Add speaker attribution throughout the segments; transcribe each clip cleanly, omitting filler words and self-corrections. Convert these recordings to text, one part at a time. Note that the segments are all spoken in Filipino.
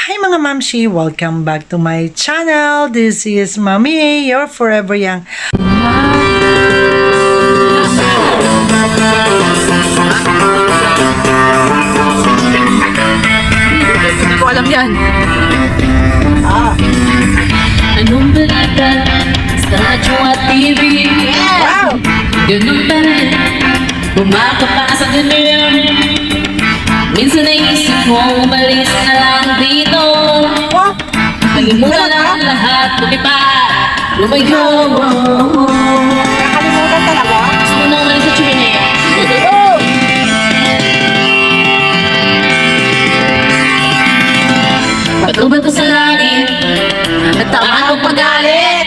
Speaker 1: Hi mga mamshi! Welcome back to my channel. This is Mami, your forever young.
Speaker 2: Hindi ko alam yan.
Speaker 3: Anong balita sa radyo at TV?
Speaker 1: Wow!
Speaker 3: Ganun pa rin, bumaka sa ganun. Minsan naisip kong umalis na lang dito. Nalimutan lang lahat, lumipad, lumayo.
Speaker 1: Nakalimutan talaga?
Speaker 3: Gusto mo na umalis sa chimenea. Bato-bato sa langit, at tama kong pagalit.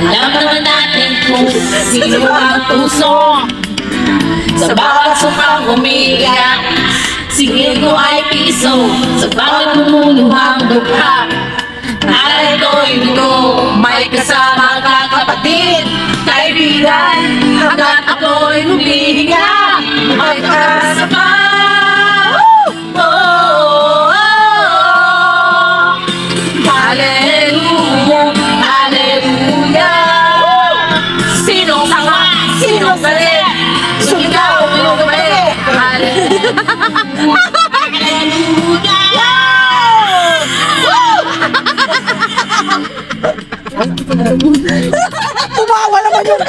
Speaker 3: Alam naman natin kung sino ang tuso. Sa bawat sumang umiiyak, singil ko ay piso. Sa bawat lumuluhang dukha, alay ko'y dugo. May kasama ka kapatid, kaibigan, hanggat ako'y humihinga. May kasama. Hallelujah, hallelujah. Sinong sawa, sinong galit, sumigaw mo gabi.
Speaker 1: Tumawa naman yun!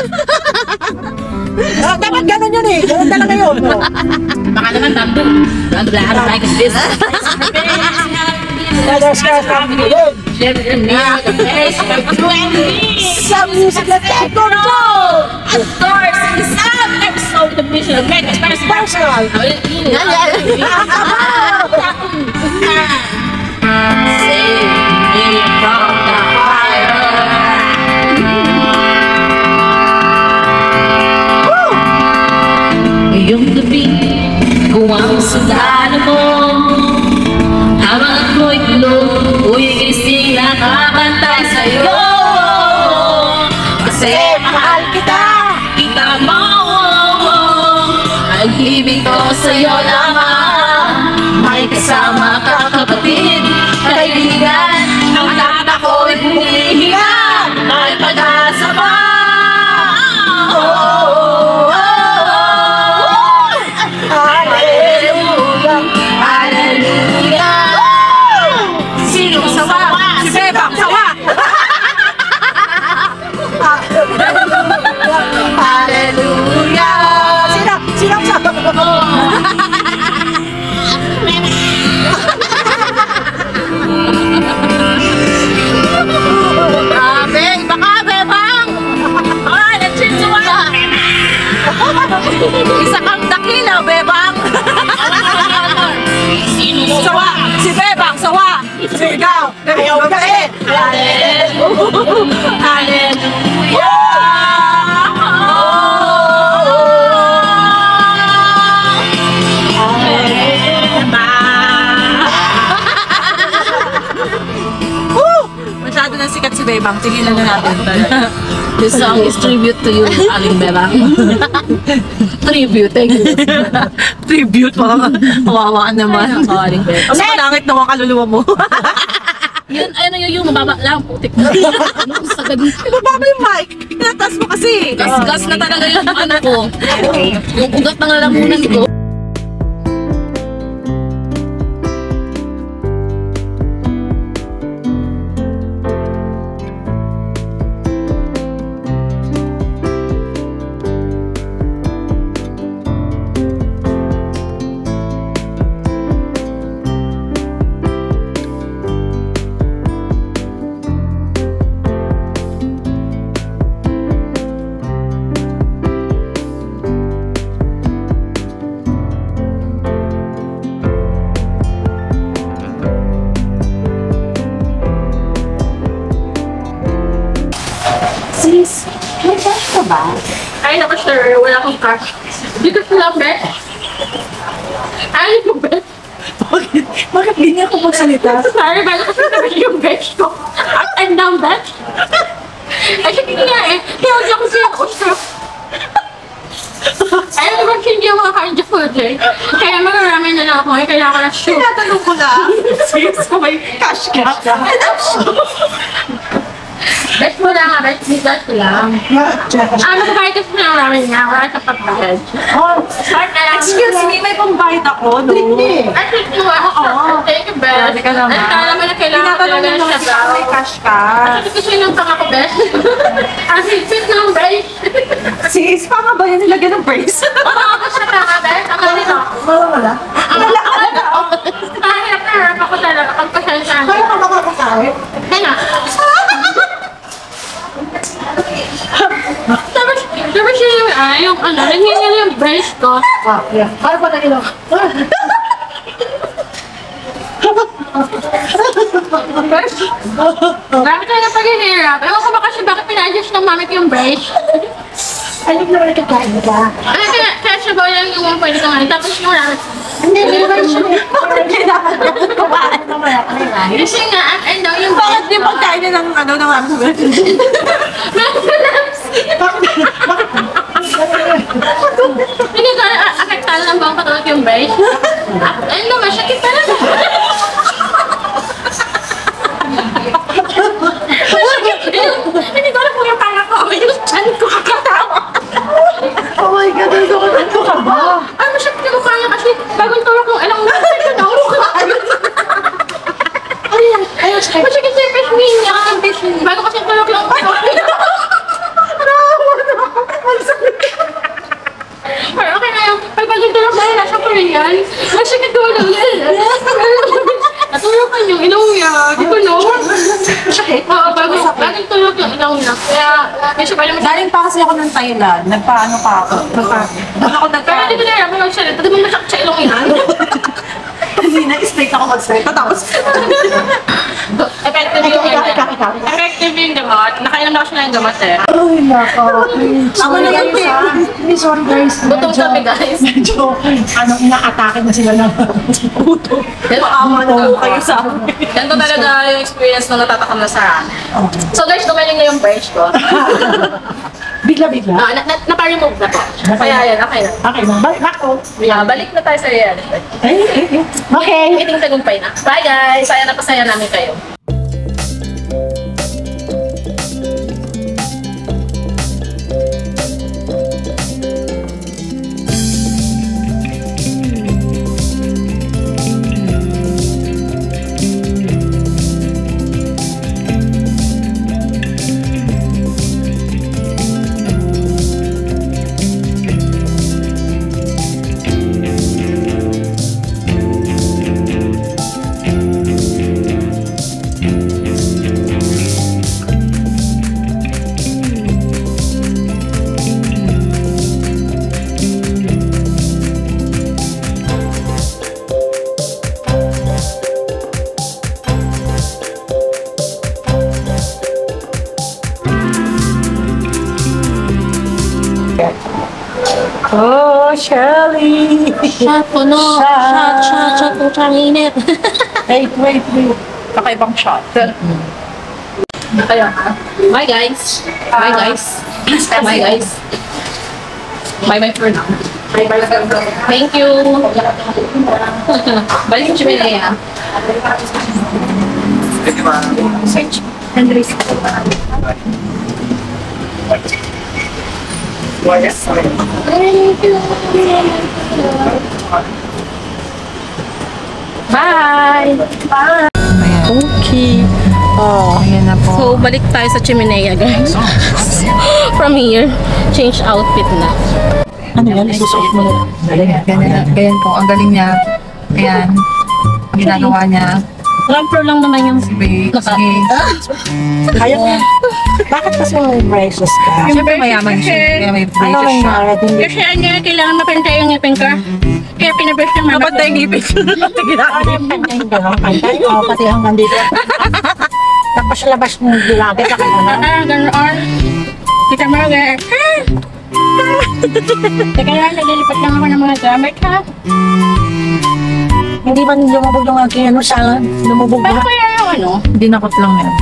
Speaker 1: Dapat ganun yun eh! Ganun talaga yun!
Speaker 3: Baka naman tampon. Ano lahat like this?
Speaker 1: Some music na take control!
Speaker 3: Of course, in some episode of Mission of Make
Speaker 1: Personal!
Speaker 3: Save me from the fire. Ngayong gabi, kung ang sundalo mo, habang ako'y tulog, uy gising nakabantay sa'yo. Kasi mahal kita, kita mo. Ang ibig ko sa'yo lamang. May kasama ka kapatid, kaibigan, ang lahat ako'y humihinga. May pag-asa pa. Hallelujah, hallelujah. Sinong sawa? Si Bebang sawa. Hallelujah.
Speaker 1: Sinong sawa?
Speaker 3: Grabe, iba ka, Bebang! Ay, nagsinsuwa! Isa kang dakila, Bebang! Sino
Speaker 1: Sawa! Si Bebang sawa! Sigaw! Ayaw galit!
Speaker 3: Hallelujah! Hallelujah!
Speaker 2: Masyado na sikat si Bebang. Tigilan na natin.
Speaker 3: This song is tribute to you, Aling Bebang. Tribute, thank you.
Speaker 2: Tribute pa. Kawawa ka naman.
Speaker 3: Aling Bebang.
Speaker 2: Mas malangit naman kaluluwa mo.
Speaker 3: Yun, ano yung mababa lang, putik na. Ano sa ganun?
Speaker 2: Ibaba mo yung mic. Pinatas mo kasi.
Speaker 3: Gas-gas na talaga yung ano ko. Yung ugat ng lalamunan ko. Sis, may cash ka ba? Ay, naku sir, wala akong cash. Dito sa lang, be. Ay, yung be.
Speaker 1: Bakit ganyan ako magsalita?
Speaker 3: Sorry, bala kasi naman yung besh ko. Up and down, besh. Ay, sige nga eh. Tiyawag ako siya ako, sir. Ayaw naman hindi yung mga cardio food eh. Kaya marami na lang ako. Kailangan ko na
Speaker 2: cashew.
Speaker 3: Tinatanong ko na.
Speaker 2: Sis, kung may cash ka.
Speaker 3: Best mo lang, best business lang. Magbayad kasi na namin niya. Wala sa pagbayad. Start na lang.
Speaker 2: Excuse me, may pambayad ako, no?
Speaker 3: Ay, thank you. Thank you, Beth.
Speaker 2: Grabe ka naman.
Speaker 3: Ay, kala mo na kailangan ko
Speaker 2: Tinatanong
Speaker 3: talaga
Speaker 2: mo
Speaker 3: siya
Speaker 2: naman
Speaker 3: daw.
Speaker 2: kung may cash ka.
Speaker 3: Kasi gusto yun ang pangako, Beth. Ang higpit ng brace.
Speaker 2: Sis, pa nga ba yan nilagyan ng brace?
Speaker 3: Pangako siya pangako, Beth. Ang ganito.
Speaker 1: Wala.
Speaker 3: Kahirap na harap ako talaga. Pagpasensyahan.
Speaker 1: Kaya ka makakasahit?
Speaker 3: Kaya. Tapos siya yung nangyayari yung brace ko.
Speaker 1: Yeah. Para pa na ilong.
Speaker 3: Grabe tayo na paghihirap. Ewan ko ba kasi bakit pina-adjust ng mami ko yung brace.
Speaker 1: Ay, hindi naman nagkakain ka.
Speaker 3: Ay, kaya siya ba lang yung pwede kumain. Tapos yung namin.
Speaker 1: Hindi naman siya.
Speaker 2: Bakit kailangan ka kumain?
Speaker 3: Kasi nga, and daw yung
Speaker 2: Bakit di pagkain niya ng ano ng mami mo?
Speaker 3: Hindi ko affectan ng buong katulad yung brace. Ayun naman, sakit pa lang. Hindi ko alam kung yung pala ko. Yung chan ko kakatawa.
Speaker 1: Oh my God, ano ka ba?
Speaker 3: Ay, masakit ko kaya kasi bagong tulog yung alam mo. Nauro ka.
Speaker 1: Ayun, sakit.
Speaker 3: Masakit sa fish meal niya. Bago kasi tulog yung Pero okay na yung pagpagod tulog dahil nasa Korean. Masakit ko lang. Natulog ka yung ilong niya. Di ko no.
Speaker 1: Sakit?
Speaker 3: Oo, bagong tulog yung ilong niya. Kaya, medyo pa naman.
Speaker 2: Galing pa kasi ako ng Thailand. Nagpaano pa ako. Doon ako
Speaker 3: Pero hindi ko na alam kung magsalita. Di ba masakit sa ilong yan?
Speaker 2: Hindi na straight ako mag-straight. Tapos,
Speaker 3: Effective yung Effective yung gamot. Nakainom na kasi na yung gamot eh.
Speaker 1: Ay, nako.
Speaker 2: Tama na yun,
Speaker 1: Sorry, sorry guys.
Speaker 3: Gutom kami guys.
Speaker 1: Medyo, ina-atake na sila ng puto.
Speaker 2: maawa na po kayo sa akin.
Speaker 3: Ganito talaga yung experience nung natatakam na sa akin. So guys, gumaling na yung brace ko.
Speaker 1: Bigla-bigla.
Speaker 3: Napa-remove na po. Kaya yan, okay na.
Speaker 1: Okay na, balik ako.
Speaker 3: Balik na tayo sa reality.
Speaker 1: Okay.
Speaker 3: Meeting tagumpay na. Bye guys! Saya na pasaya namin kayo.
Speaker 1: Oh, Shelly.
Speaker 3: Shot puno. Shot. Putang init.
Speaker 1: Wait.
Speaker 2: Kakaibang shot.
Speaker 3: Ayun. Bye guys. Bye guys. Bye guys. Bye for now. Thank you. Balik yung Chimenea. Search. Andres. Thank you. Bye.
Speaker 1: Okay. Oh,
Speaker 2: Ayan na po.
Speaker 3: So, balik tayo sa Chimenea, guys. From here, change outfit na.
Speaker 1: ano yan? Isusuot mo na.
Speaker 2: Ganyan po. Ang galing niya. Ayan. Ang ginagawa niya.
Speaker 3: Ramper lang naman yung
Speaker 2: Sige.
Speaker 1: Kaya mo. Bakit kasi may braces ka?
Speaker 2: Siyempre mayaman siya. Kaya may
Speaker 1: Ano
Speaker 2: braces
Speaker 1: may
Speaker 2: siya.
Speaker 1: narating dito?
Speaker 3: Kasi ano, kailangan mapantay yung ngipin ko. Kaya pinabrush ng mama ko.
Speaker 2: Napantay ngipin.
Speaker 1: Ano yung pantay ko? Pantay? Oo, pati hanggang dito. Tapos labas mo gilagay ka kailangan.
Speaker 3: Ganoon. Kita mo, guys. Teka lang, naglilipat lang ako ng mga gamit, ha?
Speaker 1: Hindi ba lumabog yung aking ano, salad? Lumabog
Speaker 3: Bakit
Speaker 1: ba?
Speaker 3: kaya yung ano?
Speaker 2: Dinakot lang yan.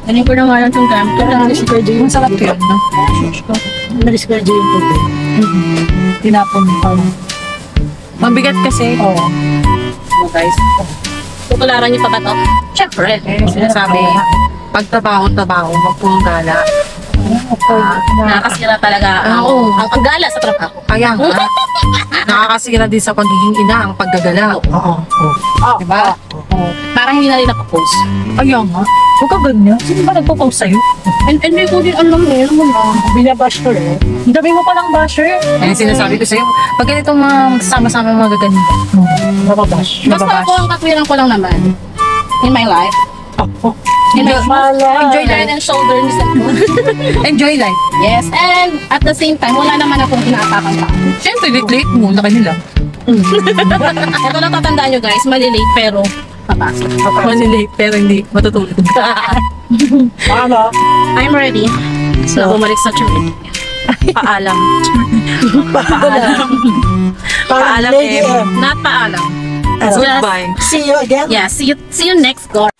Speaker 3: Galing ko na nga lang itong gamit.
Speaker 1: Kaya na-discourage yung
Speaker 2: Masarap yun, no?
Speaker 1: na-discourage yung tubig.
Speaker 2: Tinapon pa. Mabigat kasi.
Speaker 1: Oo.
Speaker 3: mo, guys. Tutularan niyo pa ba to? Siyempre.
Speaker 2: Sinasabi, pagtrabaho-trabaho, wag pong gala.
Speaker 3: Nakakasira talaga ang gala sa trabaho.
Speaker 2: Kaya nga, nakakasira din sa pagiging ina ang paggagala.
Speaker 1: Oo.
Speaker 2: Diba?
Speaker 3: Parang hindi na rin ako-post.
Speaker 1: Kaya nga. Huwag ka ganyan. Sino ba nagpo-post sa'yo?
Speaker 3: And hindi ko din alam eh. Alam mo na.
Speaker 1: Binabash ko eh. Ang dami mo palang basher.
Speaker 2: Kaya sinasabi ko sa'yo, pag ganitong mga magsama-sama mga gaganito,
Speaker 1: Mababash.
Speaker 3: Basta ako ang katwiran ko lang naman. In my life. Enjoy the head and shoulder ni Seth.
Speaker 2: enjoy life.
Speaker 3: Yes, and at the same time, wala naman akong inaatakan pa.
Speaker 2: Siyempre, late mo na kanila.
Speaker 3: Ito lang tatandaan nyo guys, malilate pero papasok.
Speaker 2: Late pero hindi matutulog.
Speaker 1: Ano?
Speaker 3: I'm ready. So, bumalik sa tune. Paalam.
Speaker 1: Paalam
Speaker 2: eh.
Speaker 3: Not paalam.
Speaker 1: Ano?
Speaker 3: Just-
Speaker 2: Goodbye.
Speaker 1: See you again.
Speaker 3: Yeah, see you next, God.